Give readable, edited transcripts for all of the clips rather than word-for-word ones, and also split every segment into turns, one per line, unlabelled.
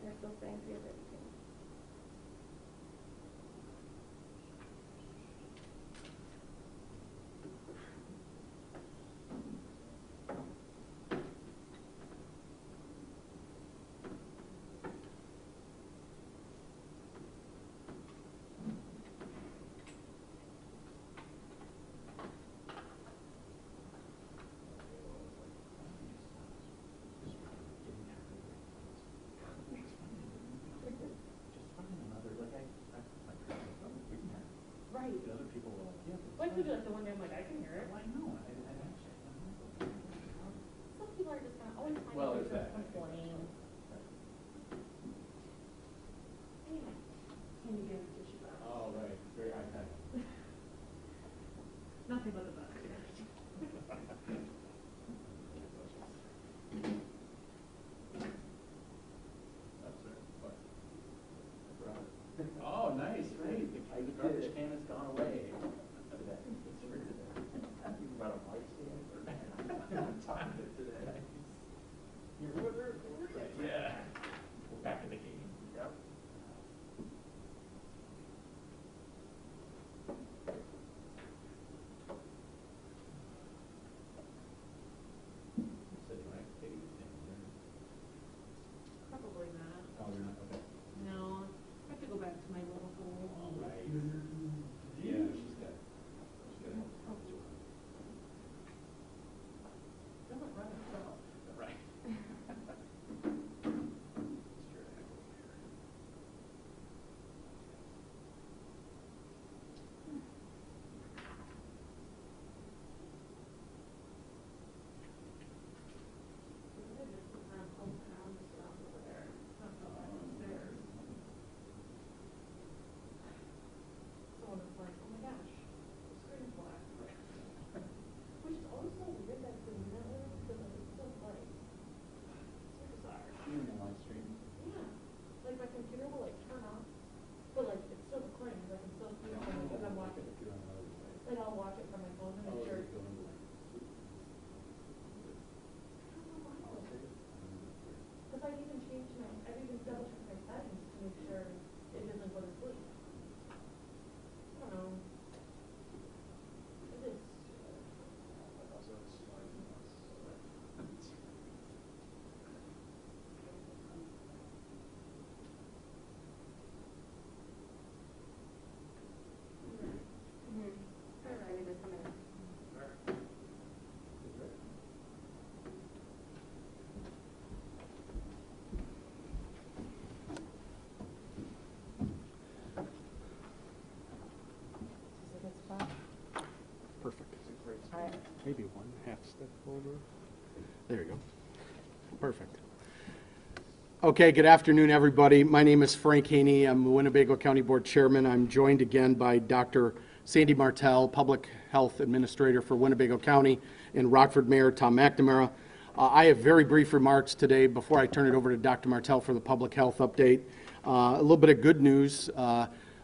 they're still saying 3:32. Right.
The other people were like, yeah.
Like, could you like the one day I'm like, I can hear it.
Well, I know. I actually.
Some people are just gonna always find
Well,
ways to
exactly.
complain. Can you give a tissue box?
Oh, right. Very high tech.
Nothing but the box.
That's right. What? Oh, nice. Great. The garbage can has gone away. You brought a light stand or I'm talking to today. You're right. Yeah. We're back in the game. Yep. So do I have to take anything?
Probably not.
Oh, you're not? Okay.
No. I have to go back to my little hole.
All right. Yeah, she's got.
Doesn't run itself.
Right.
Someone was like, oh my gosh, the screen's black. Which is always so weird that the network, because it's so like, so bizarre.
You're in the live stream.
Yeah. Like my computer will like turn off, but like it's still recording because I can still see it because I'm watching it. Like I'll watch it from my phone and make sure. I don't know why. Because I've even changed I've even double checked my settings to make sure it doesn't go to sleep. I don't know. It is. All right, just come in. Is this a good spot?
Perfect.
All right.
Maybe one half step over. There you go. Perfect. Okay, good afternoon, everybody. My name is Frank Haney. I'm the Winnebago County Board Chairman. I'm joined again by Dr. Sandy Martell, Public Health Administrator for Winnebago County, and Rockford Mayor Tom McNamara. I have very brief remarks today before I turn it over to Dr. Martell for the public health update. A little bit of good news.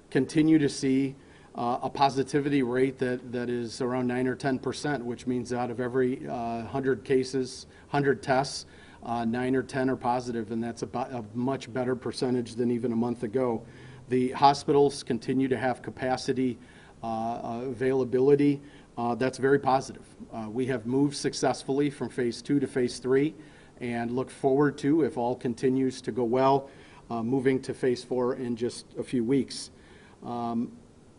Continue to see a positivity rate that is around 9 or 10%, which means out of every 100 cases, 100 tests, 9 or 10 are positive, and that's about a much better percentage than even a month ago. The hospitals continue to have capacity, availability. That's very positive. We have moved successfully from phase 2 to phase 3 and look forward to, if all continues to go well, moving to phase 4 in just a few weeks.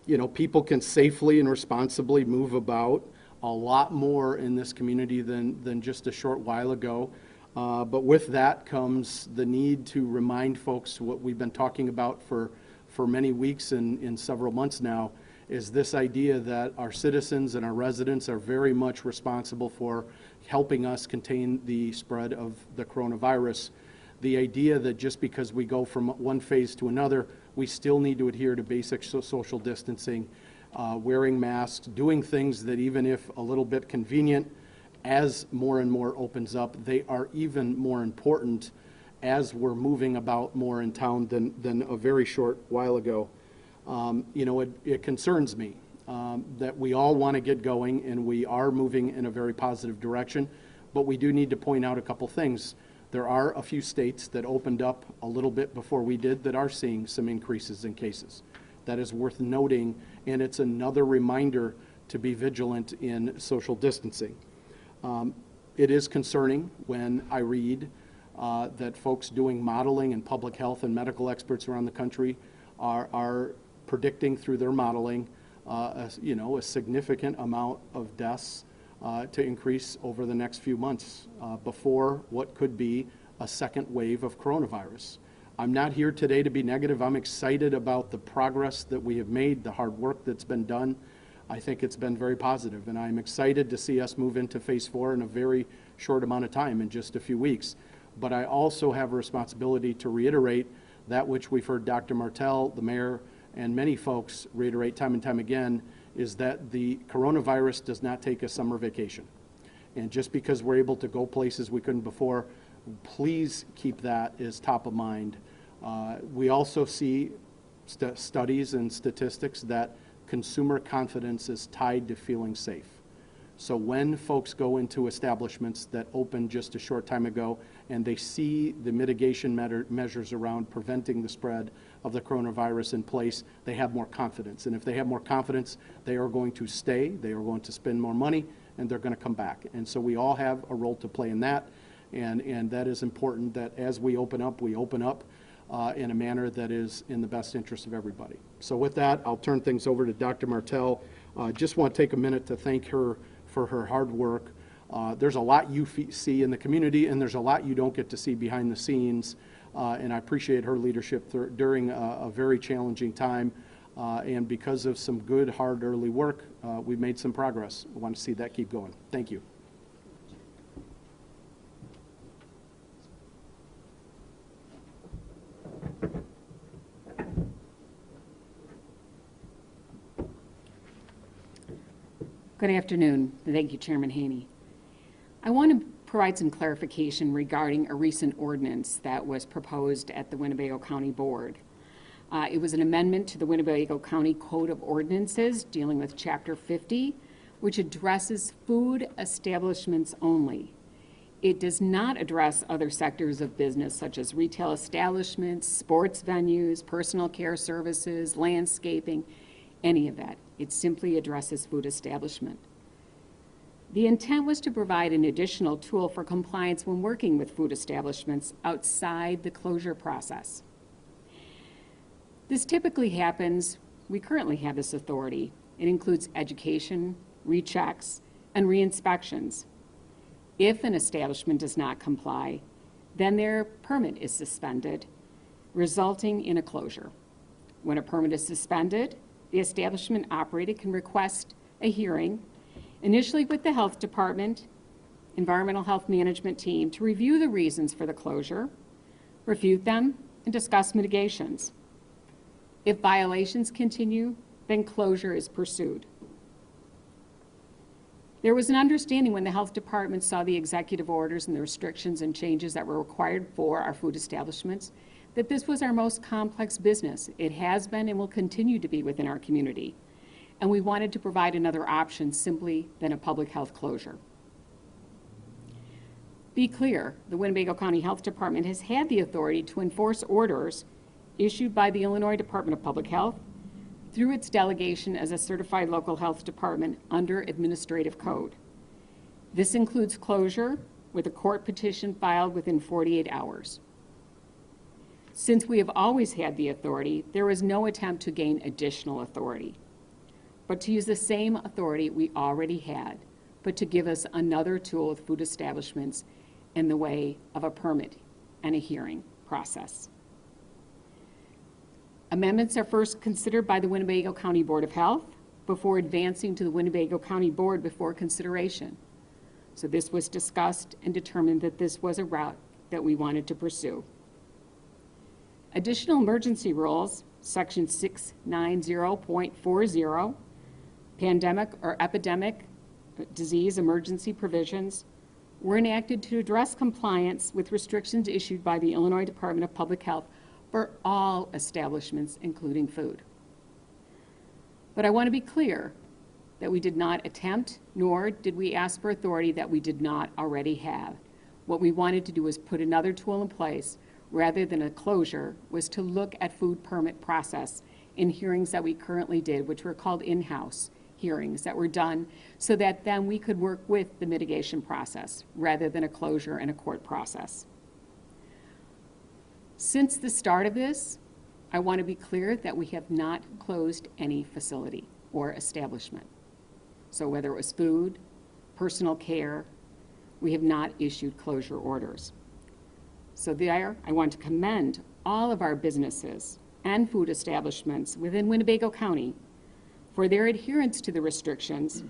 You know, people can safely and responsibly move about a lot more in this community than just a short while ago. But with that comes the need to remind folks what we've been talking about for many weeks and several months now, is this idea that our citizens and our residents are very much responsible for helping us contain the spread of the coronavirus. The idea that just because we go from one phase to another, we still need to adhere to basic social distancing, wearing masks, doing things that even if a little bit convenient, as more and more opens up, they are even more important as we're moving about more in town than a very short while ago. You know, it concerns me that we all want to get going and we are moving in a very positive direction, but we do need to point out a couple things. There are a few states that opened up a little bit before we did that are seeing some increases in cases. That is worth noting, and it's another reminder to be vigilant in social distancing. It is concerning when I read that folks doing modeling and public health and medical experts around the country are predicting through their modeling a significant amount of deaths to increase over the next few months before what could be a second wave of coronavirus. I'm not here today to be negative. I'm excited about the progress that we have made, the hard work that's been done. I think it's been very positive, and I'm excited to see us move into phase 4 in a very short amount of time, in just a few weeks. But I also have a responsibility to reiterate that which we've heard Dr. Martell, the mayor, and many folks reiterate time and time again, is that the coronavirus does not take a summer vacation. And just because we're able to go places we couldn't before, please keep that as top of mind. We also see studies and statistics that consumer confidence is tied to feeling safe. So when folks go into establishments that opened just a short time ago and they see the mitigation measures around preventing the spread of the coronavirus in place, they have more confidence. And if they have more confidence, they are going to stay, they are going to spend more money, and they're going to come back. And so we all have a role to play in that. And that is important, that as we open up in a manner that is in the best interest of everybody. So with that, I'll turn things over to Dr. Martell. Just want to take a minute to thank her for her hard work. There's a lot you see in the community, and there's a lot you don't get to see behind the scenes. And I appreciate her leadership during a very challenging time. And because of some good, hard, early work, we've made some progress. I want to see that keep going. Thank you.
Good afternoon. Thank you, Chairman Haney. I want to provide some clarification regarding a recent ordinance that was proposed at the Winnebago County Board. It was an amendment to the Winnebago County Code of Ordinances dealing with Chapter 50, which addresses food establishments only. It does not address other sectors of business such as retail establishments, sports venues, personal care services, landscaping, any of that. It simply addresses food establishment. The intent was to provide an additional tool for compliance when working with food establishments outside the closure process. This typically happens, we currently have this authority. It includes education, rechecks, and re-inspections. If an establishment does not comply, then their permit is suspended, resulting in a closure. When a permit is suspended, the establishment operator can request a hearing, initially with the health department, environmental health management team, to review the reasons for the closure, refute them, and discuss mitigations. If violations continue, then closure is pursued. There was an understanding when the health department saw the executive orders and the restrictions and changes that were required for our food establishments that this was our most complex business. It has been and will continue to be within our community. And we wanted to provide another option simply than a public health closure. Be clear, the Winnebago County Health Department has had the authority to enforce orders issued by the Illinois Department of Public Health through its delegation as a certified local health department under administrative code. This includes closure with a court petition filed within 48 hours. Since we have always had the authority, there was no attempt to gain additional authority, but to use the same authority we already had, but to give us another tool with food establishments in the way of a permit and a hearing process. Amendments are first considered by the Winnebago County Board of Health before advancing to the Winnebago County Board before consideration. So this was discussed and determined that this was a route that we wanted to pursue. Additional emergency rules, section 690.40, pandemic or epidemic disease emergency provisions, were enacted to address compliance with restrictions issued by the Illinois Department of Public Health for all establishments, including food. But I want to be clear that we did not attempt, nor did we ask for authority that we did not already have. What we wanted to do was put another tool in place rather than a closure, was to look at food permit process in hearings that we currently did, which were called in-house hearings that were done, so that then we could work with the mitigation process rather than a closure and a court process. Since the start of this, I want to be clear that we have not closed any facility or establishment. So whether it was food, personal care, we have not issued closure orders. So there, I want to commend all of our businesses and food establishments within Winnebago County for their adherence to the restrictions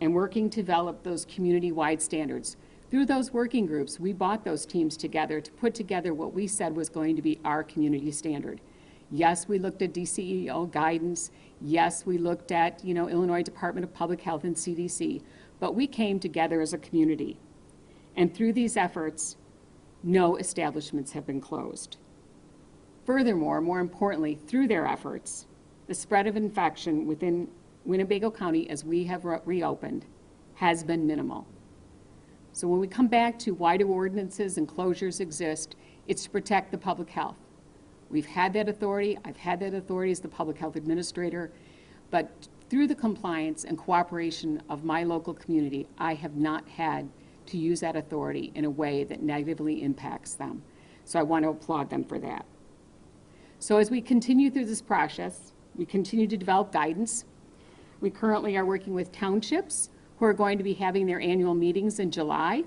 and working to develop those community-wide standards. Through those working groups, we brought those teams together to put together what we said was going to be our community standard. Yes, we looked at DCEO guidance. Yes, we looked at, Illinois Department of Public Health and CDC, but we came together as a community. And through these efforts, no establishments have been closed. Furthermore, more importantly, through their efforts, the spread of infection within Winnebago County as we have reopened has been minimal. So when we come back to why do ordinances and closures exist, it's to protect the public health. We've had that authority. I've had that authority as the public health administrator, but through the compliance and cooperation of my local community, I have not had to use that authority in a way that negatively impacts them. So I want to applaud them for that. So as we continue through this process, we continue to develop guidance. We currently are working with townships who are going to be having their annual meetings in July.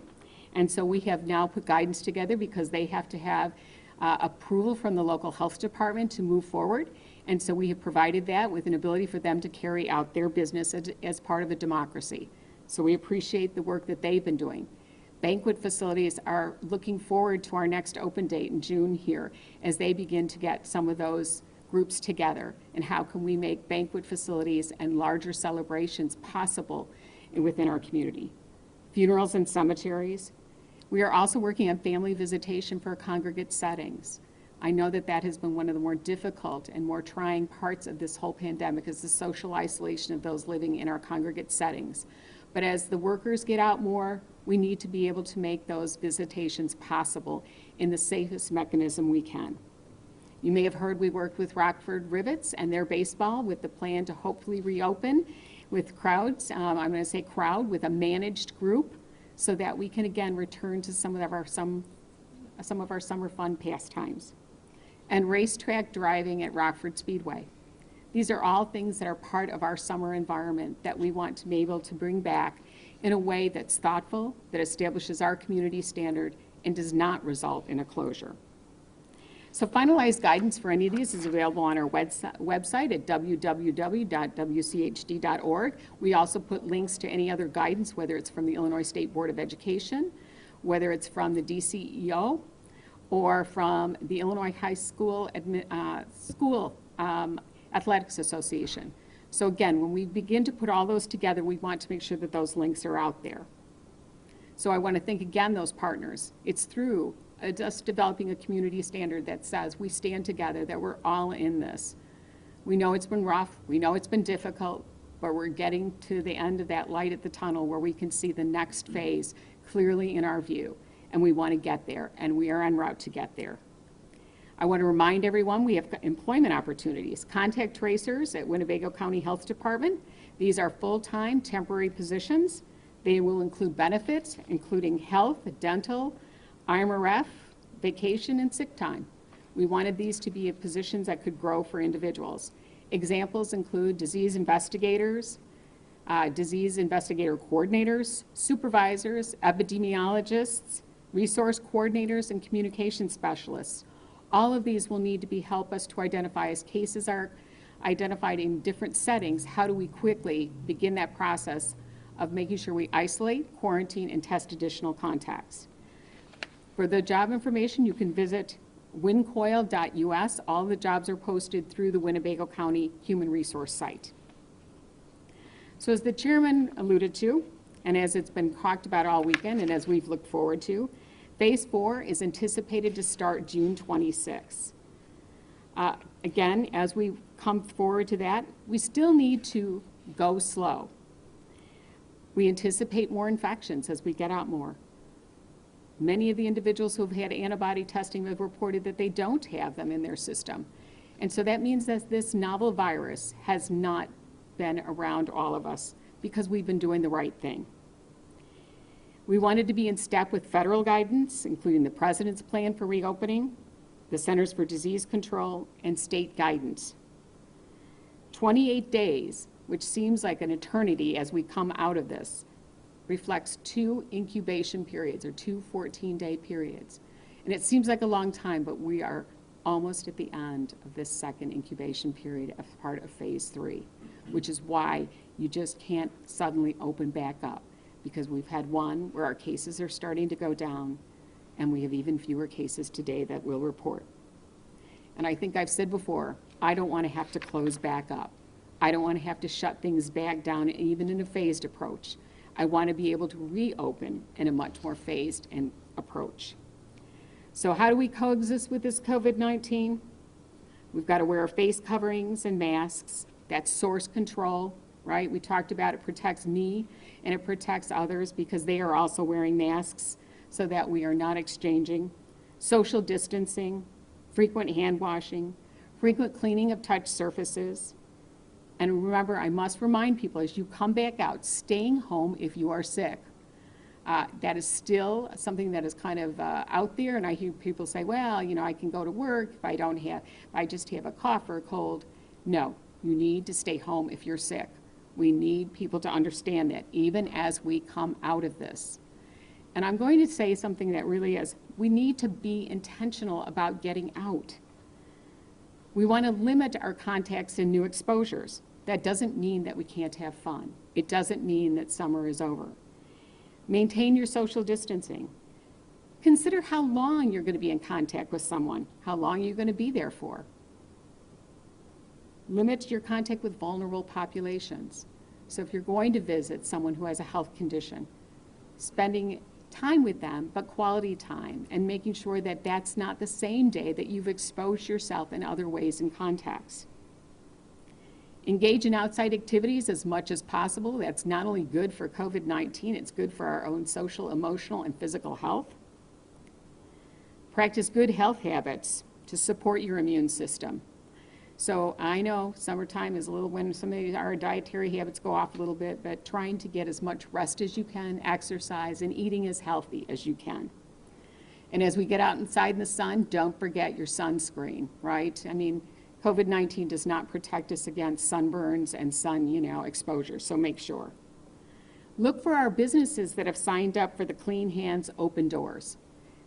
And so we have now put guidance together because they have to have approval from the local health department to move forward. And so we have provided that with an ability for them to carry out their business as part of a democracy. So we appreciate the work that they've been doing. Banquet Facilities are looking forward to our next open date in June here as they begin to get some of those groups together, and how can we make banquet facilities and larger celebrations possible within our community. Funerals and cemeteries. We are also working on family visitation for congregate settings. I know that that has been one of the more difficult and more trying parts of this whole pandemic, is the social isolation of those living in our congregate settings. But as the workers get out more, we need to be able to make those visitations possible in the safest mechanism we can. You may have heard we worked with Rockford Rivets and their baseball with the plan to hopefully reopen with crowds. I'm going to say crowd with a managed group, so that we can again return to some of our summer fun pastimes. And racetrack driving at Rockford Speedway. These are all things that are part of our summer environment that we want to be able to bring back in a way that's thoughtful, that establishes our community standard, and does not result in a closure. So finalized guidance for any of these is available on our website at www.wchd.org. We also put links to any other guidance, whether it's from the Illinois State Board of Education, whether it's from the DCEO, or from the Illinois High School Athletics Association. So again, when we begin to put all those together, we want to make sure that those links are out there. So I want to thank again those partners. It's through us developing a community standard that says we stand together, that we're all in this. We know it's been rough, we know it's been difficult, but we're getting to the end of that light at the tunnel where we can see the next phase clearly in our view. And we want to get there, and we are en route to get there. I want to remind everyone we have employment opportunities. Contact tracers at Winnebago County Health Department. These are full-time temporary positions. They will include benefits, including health, dental, IMRF, vacation, and sick time. We wanted these to be positions that could grow for individuals. Examples include disease investigators, disease investigator coordinators, supervisors, epidemiologists, resource coordinators, and communication specialists. All of these will need to help us to identify, as cases are identified in different settings, how do we quickly begin that process of making sure we isolate, quarantine, and test additional contacts. For the job information, you can visit wincoil.us. All the jobs are posted through the Winnebago County Human Resource site. So as the chairman alluded to, and as it's been talked about all weekend, and as we've looked forward to, Phase 4 is anticipated to start June 26. Again, as we come forward to that, we still need to go slow. We anticipate more infections as we get out more. Many of the individuals who have had antibody testing have reported that they don't have them in their system. And so that means that this novel virus has not been around all of us because we've been doing the right thing. We wanted to be in step with federal guidance, including the President's plan for reopening, the Centers for Disease Control, and state guidance. 28 days, which seems like an eternity as we come out of this, reflects 2 incubation periods, or 2 14-day periods. And it seems like a long time, but we are almost at the end of this second incubation period as part of phase 3, which is why you just can't suddenly open back up, because we've had one where our cases are starting to go down, and we have even fewer cases today that we'll report. And I think I've said before, I don't want to have to close back up. I don't want to have to shut things back down, even in a phased approach. I want to be able to reopen in a much more phased approach. So how do we coexist with this COVID-19? We've got to wear face coverings and masks. That's source control, right? We talked about it protects me and it protects others because they are also wearing masks so that we are not exchanging. Social distancing, frequent hand washing, frequent cleaning of touch surfaces. And remember, I must remind people as you come back out, staying home if you are sick. That is still something that is kind of out there, and I hear people say, well, you know, I can go to work if I just have a cough or a cold. No, you need to stay home if you're sick. We need people to understand that, even as we come out of this. And I'm going to say something that really is, we need to be intentional about getting out. We want to limit our contacts and new exposures. That doesn't mean that we can't have fun. It doesn't mean that summer is over. Maintain your social distancing. Consider how long you're going to be in contact with someone, how long you're going to be there for. Limit your contact with vulnerable populations. So if you're going to visit someone who has a health condition, spending time with them, but quality time, and making sure that that's not the same day that you've exposed yourself in other ways and contexts. Engage in outside activities as much as possible. That's not only good for COVID-19, it's good for our own social, emotional, and physical health. Practice good health habits to support your immune system. So I know summertime is a little when some of our dietary habits go off a little bit, but trying to get as much rest as you can, exercise, and eating as healthy as you can. And as we get out inside in the sun, don't forget your sunscreen, right? I mean, COVID-19 does not protect us against sunburns and sun, exposure, so make sure. Look for our businesses that have signed up for the Clean Hands Open Doors.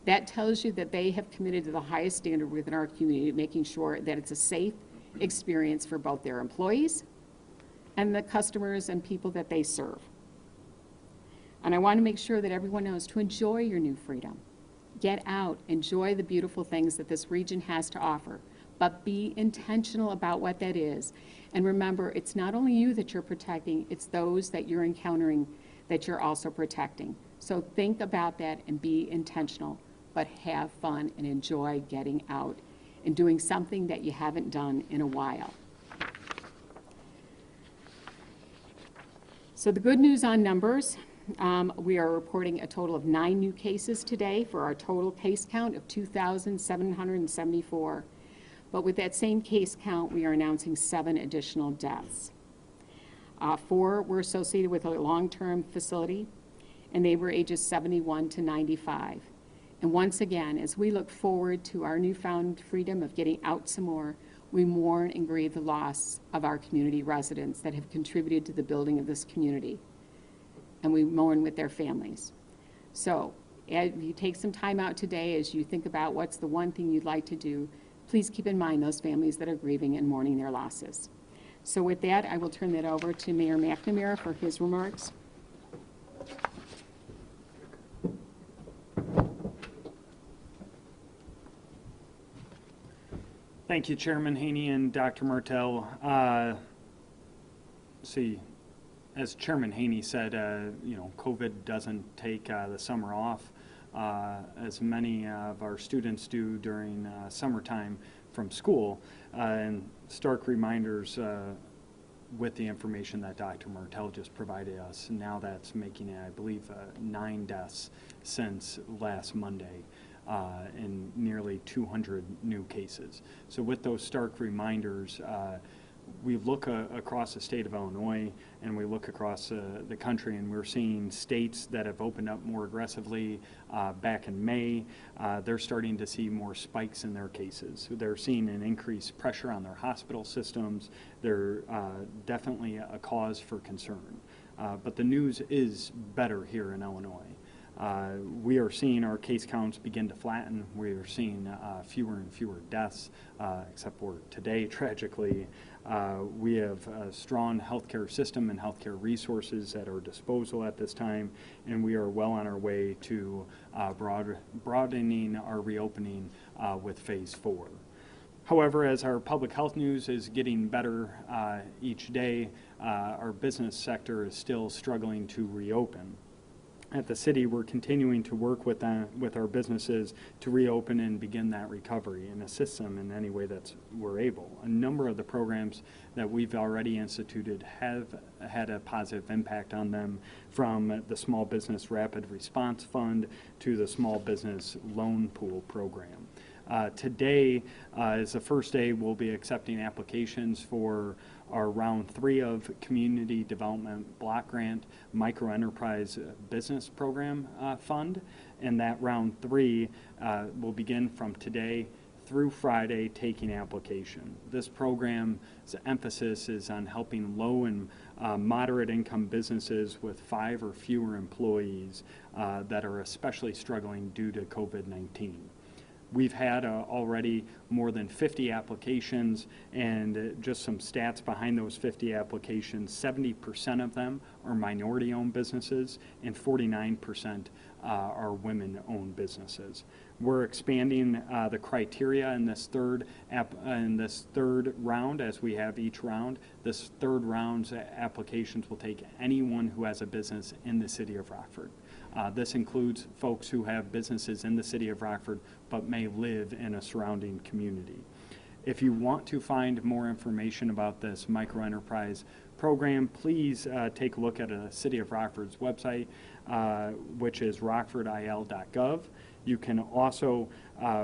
That tells you that they have committed to the highest standard within our community, making sure that it's a safe experience for both their employees and the customers and people that they serve. And I want to make sure that everyone knows to enjoy your new freedom. Get out, enjoy the beautiful things that this region has to offer, but be intentional about what that is. And remember, it's not only you that you're protecting, it's those that you're encountering that you're also protecting. So think about that and be intentional, but have fun and enjoy getting out and doing something that you haven't done in a while. So the good news on numbers, we are reporting a total of 9 new cases today for our total case count of 2,774. But with that same case count, we are announcing 7 additional deaths. 4 were associated with a long-term facility, and they were ages 71 to 95. And once again, as we look forward to our newfound freedom of getting out some more, we mourn and grieve the loss of our community residents that have contributed to the building of this community. And we mourn with their families. So as you take some time out today, as you think about what's the one thing you'd like to do, please keep in mind those families that are grieving and mourning their losses. So with that, I will turn that over to Mayor McNamara for his remarks.
Thank you, Chairman Haney and Dr. Martell. As Chairman Haney said, COVID doesn't take the summer off as many of our students do during summertime from school. And stark reminders with the information that Dr. Martell just provided us. Now that's making it, I believe, 9 deaths since last Monday. And nearly 200 new cases. So with those stark reminders, we look across the state of Illinois and we look across the country, and we're seeing states that have opened up more aggressively back in May. They're starting to see more spikes in their cases. They're seeing an increased pressure on their hospital systems. They're definitely a cause for concern. But the news is better here in Illinois. We are seeing our case counts begin to flatten. We are seeing fewer and fewer deaths, except for today, tragically. We have a strong healthcare system and healthcare resources at our disposal at this time, and we are well on our way to broadening our reopening with phase 4. However, as our public health news is getting better each day, our business sector is still struggling to reopen. At the city, we're continuing to work with our businesses to reopen and begin that recovery and assist them in any way that we're able. A number of the programs that we've already instituted have had a positive impact on them, from the Small Business Rapid Response Fund to the Small Business Loan Pool Program. Today is the first day we'll be accepting applications for our round 3 of Community Development Block Grant Microenterprise Business Program Fund, and that round 3 will begin from today through Friday taking application. This program's emphasis is on helping low and moderate income businesses with 5 or fewer employees that are especially struggling due to COVID-19. We've had already more than 50 applications, and just some stats behind those 50 applications: 70% of them are minority-owned businesses, and 49% are women-owned businesses. We're expanding the criteria in this third round, as we have each round. This third round's applications will take anyone who has a business in the city of Rockford. This includes folks who have businesses in the city of Rockford but may live in a surrounding community. If you want to find more information about this microenterprise program, please take a look at the City of Rockford's website, which is rockfordil.gov. You can also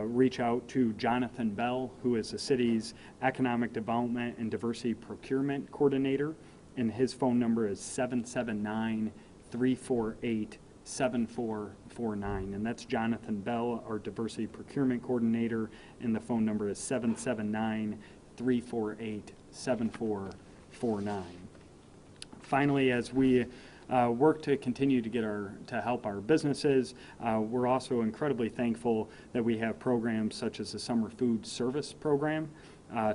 reach out to Jonathan Bell, who is the city's Economic Development and Diversity Procurement Coordinator, and his phone number is 779-348-7449, and that's Jonathan Bell, our Diversity Procurement Coordinator, and the phone number is 779-348-7449. Finally, as we work to continue to help our businesses, we're also incredibly thankful that we have programs such as the Summer Food Service Program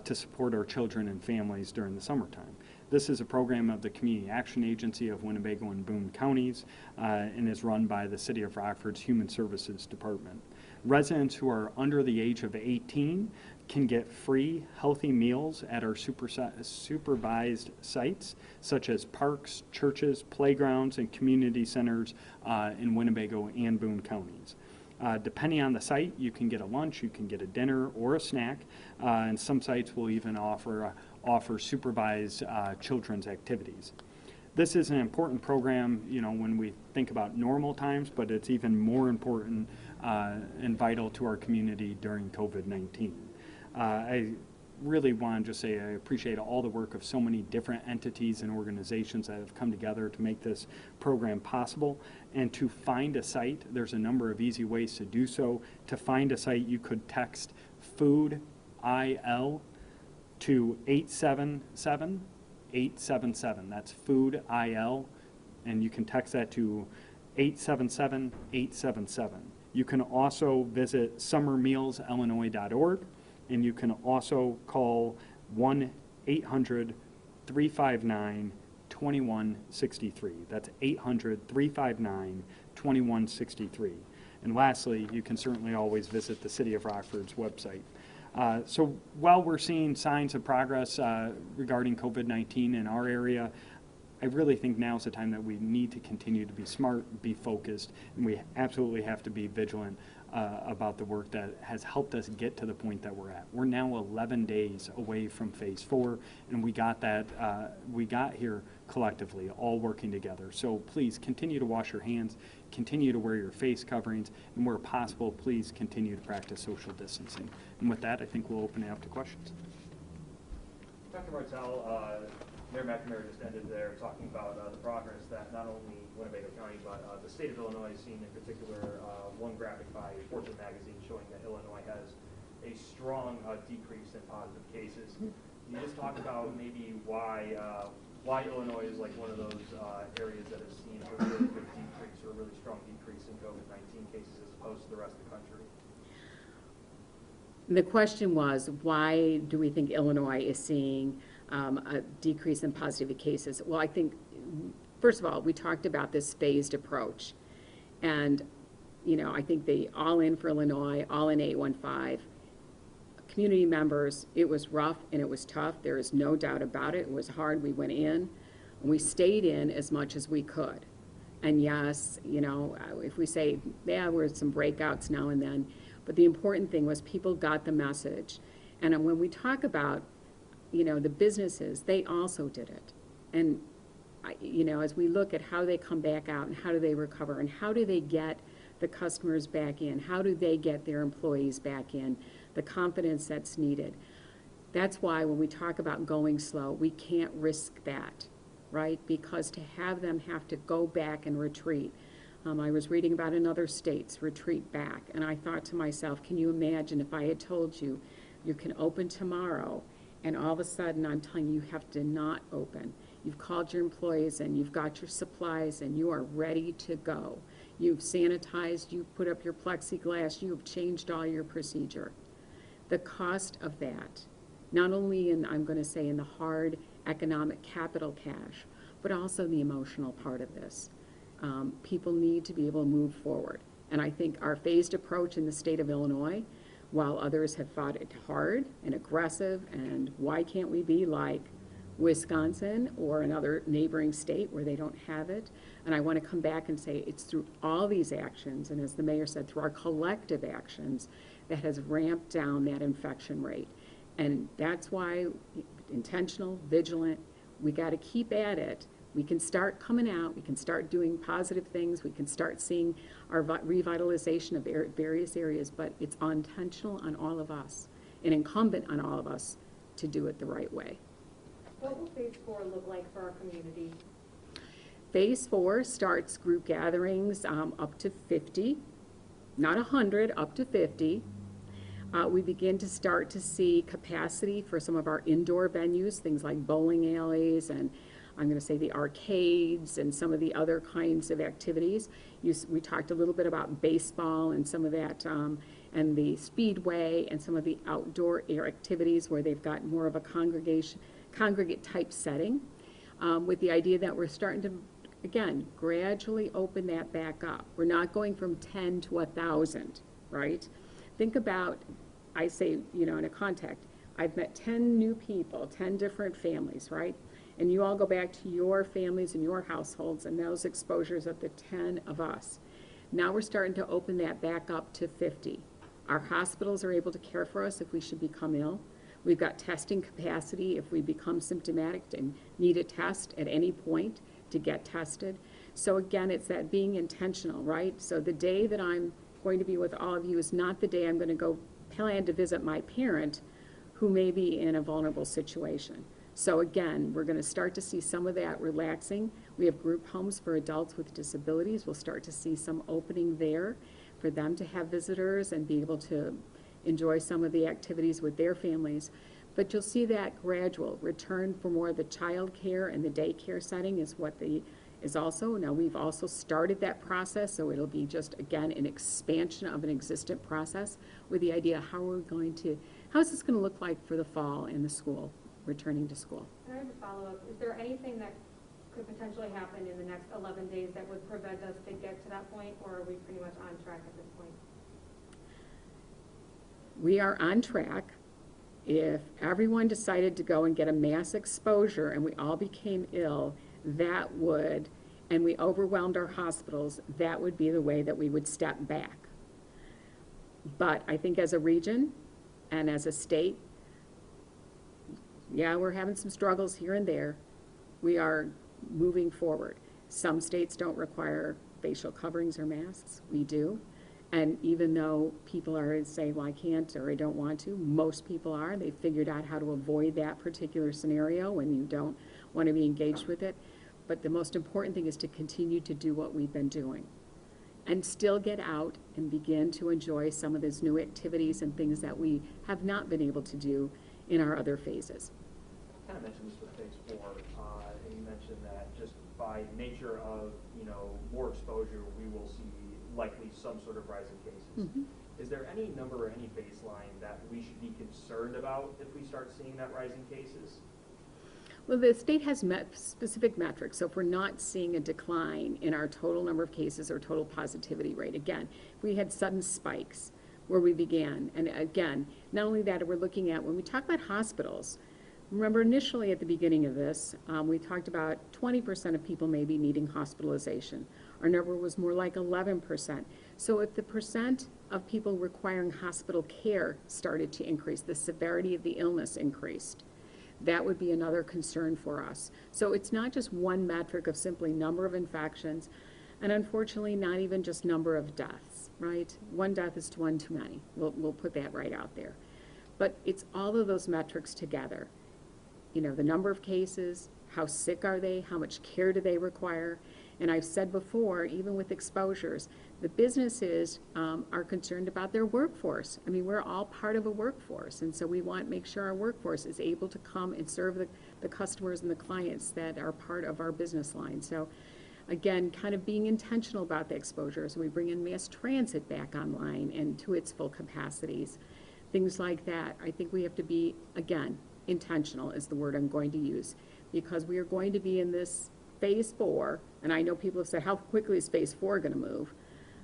to support our children and families during the summertime. This is a program of the Community Action Agency of Winnebago and Boone counties and is run by the City of Rockford's Human Services Department. Residents who are under the age of 18 can get free healthy meals at our supervised sites, such as parks, churches, playgrounds, and community centers in Winnebago and Boone counties. Depending on the site, you can get a lunch, you can get a dinner or a snack, and some sites will even offer supervised children's activities. This is an important program, when we think about normal times, but it's even more important and vital to our community during COVID-19. I really want to just say I appreciate all the work of so many different entities and organizations that have come together to make this program possible. And to find a site, there's a number of easy ways to do so. To find a site, you could text FOOD IL to 877-877. That's FOOD IL, and you can text that to 877-877. You can also visit summermealsillinois.org, and you can also call 1-800-359-2163. That's 800-359-2163. And lastly, you can certainly always visit the City of Rockford's website. So while we're seeing signs of progress regarding COVID-19 in our area, I really think now's the time that we need to continue to be smart, be focused, and we absolutely have to be vigilant about the work that has helped us get to the point that we're at. We're now 11 days away from phase 4, and we got here collectively, all working together. So please continue to wash your hands, continue to wear your face coverings, and where possible, please continue to practice social distancing. And with that, I think we'll open it up to questions.
Dr. Martell, Mayor McNamara just ended there talking about the progress that not only Winnebago County, but the state of Illinois has seen, in particular, one graphic by Fortune magazine showing that Illinois has a strong decrease in positive cases. Can you just talk about maybe why Illinois is like one of those areas that has seen a really good decrease or a really strong decrease in COVID-19 cases as opposed to the rest of the country?
The question was, why do we think Illinois is seeing a decrease in positive cases? Well, I think, first of all, we talked about this phased approach. And, I think the All In for Illinois, All In 815, community members, it was rough and it was tough. There is no doubt about it. It was hard. We went in and we stayed in as much as we could. And yes, if we say, yeah, we're some breakouts now and then, but the important thing was people got the message. And when we talk about, the businesses, they also did it. And, as we look at how they come back out and how do they recover and how do they get the customers back in, how do they get their employees back in, the confidence that's needed. That's why when we talk about going slow, we can't risk that, right? Because to have them have to go back and retreat. I was reading about in other states, retreat back, and I thought to myself, can you imagine if I had told you, you can open tomorrow, and all of a sudden I'm telling you, you have to not open. You've called your employees and you've got your supplies and you are ready to go. You've sanitized, you've put up your plexiglass, you've changed all your procedure. The cost of that, not only in, I'm going to say, in the hard economic capital cash, but also the emotional part of this. People need to be able to move forward. And I think our phased approach in the state of Illinois, while others have fought it hard and aggressive, and why can't we be like Wisconsin or another neighboring state where they don't have it? And I want to come back and say it's through all these actions, and as the mayor said, through our collective actions, that has ramped down that infection rate. And that's why intentional, vigilant, we got to keep at it. We can start coming out, we can start doing positive things, we can start seeing our revitalization of various areas, but it's intentional on all of us, and incumbent on all of us to do it the right way.
What will phase 4 look like for our community?
Phase 4 starts group gatherings up to 50, not 100, up to 50. We begin to start to see capacity for some of our indoor venues, things like bowling alleys and I'm going to say the arcades and some of the other kinds of activities. We talked a little bit about baseball and some of that, and the speedway and some of the outdoor air activities where they've got more of a congregate type setting, with the idea that we're starting to, again, gradually open that back up. We're not going from 10 to 1,000, right? Think about, I say, in a contact, I've met 10 new people, 10 different families, right? And you all go back to your families and your households and those exposures of the 10 of us. Now we're starting to open that back up to 50. Our hospitals are able to care for us if we should become ill. We've got testing capacity if we become symptomatic and need a test at any point to get tested. So again, it's that being intentional, right? So the day that I'm going to be with all of you is not the day I'm going to go plan to visit my parent who may be in a vulnerable situation. So again, we're going to start to see some of that relaxing. We have group homes for adults with disabilities. We'll start to see some opening there for them to have visitors and be able to enjoy some of the activities with their families. But you'll see that gradual return for more of the child care and the daycare setting is what is also. Now we've also started that process, so it'll be just, again, an expansion of an existent process with the idea how is this going to look like for the fall in the school? Returning to school.
And I have a follow-up. Is there anything that could potentially happen in the next 11 days that would prevent us to get to that point, or are we pretty much on track at this point?
We are on track. If everyone decided to go and get a mass exposure and we all became ill, and we overwhelmed our hospitals, that would be the way that we would step back. But I think as a region and as a state, yeah, we're having some struggles here and there. We are moving forward. Some states don't require facial coverings or masks. We do. And even though people are saying, well, I can't or I don't want to, most people are. They've figured out how to avoid that particular scenario when you don't want to be engaged with it. But the most important thing is to continue to do what we've been doing and still get out and begin to enjoy some of those new activities and things that we have not been able to do in our other phases.
I kind of mentioned this with phase 4, and you mentioned that just by nature of, more exposure, we will see likely some sort of rise in cases.
Mm-hmm.
Is there any number or any baseline that we should be concerned about if we start seeing that rise in cases?
Well, the state has specific metrics, so if we're not seeing a decline in our total number of cases or total positivity rate, again, we had sudden spikes where we began, and again, not only that, we're looking at, when we talk about hospitals, remember initially at the beginning of this, we talked about 20% of people maybe needing hospitalization. Our number was more like 11%. So if the percent of people requiring hospital care started to increase, the severity of the illness increased, that would be another concern for us. So it's not just one metric of simply number of infections, and unfortunately not even just number of deaths, right? One death is one too many. We'll put that right out there. But it's all of those metrics together. The number of cases, how sick are they, how much care do they require? And I've said before, even with exposures, the businesses are concerned about their workforce. I mean, we're all part of a workforce, and so we want to make sure our workforce is able to come and serve the customers and the clients that are part of our business line. So again, kind of being intentional about the exposures. We bring in mass transit back online and to its full capacities, things like that. I think we have to be, again, intentional is the word I'm going to use, because we are going to be in this phase 4, and I know people have said, how quickly is phase 4 going to move?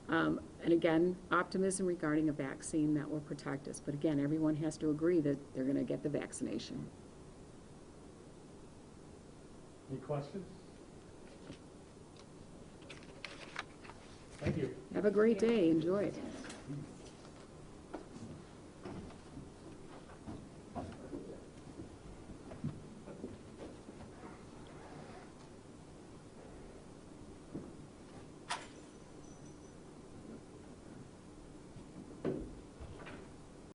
And again, optimism regarding a vaccine that will protect us. But again, everyone has to agree that they're going to get the vaccination.
Any questions? Thank you.
Have a great day. Enjoy it.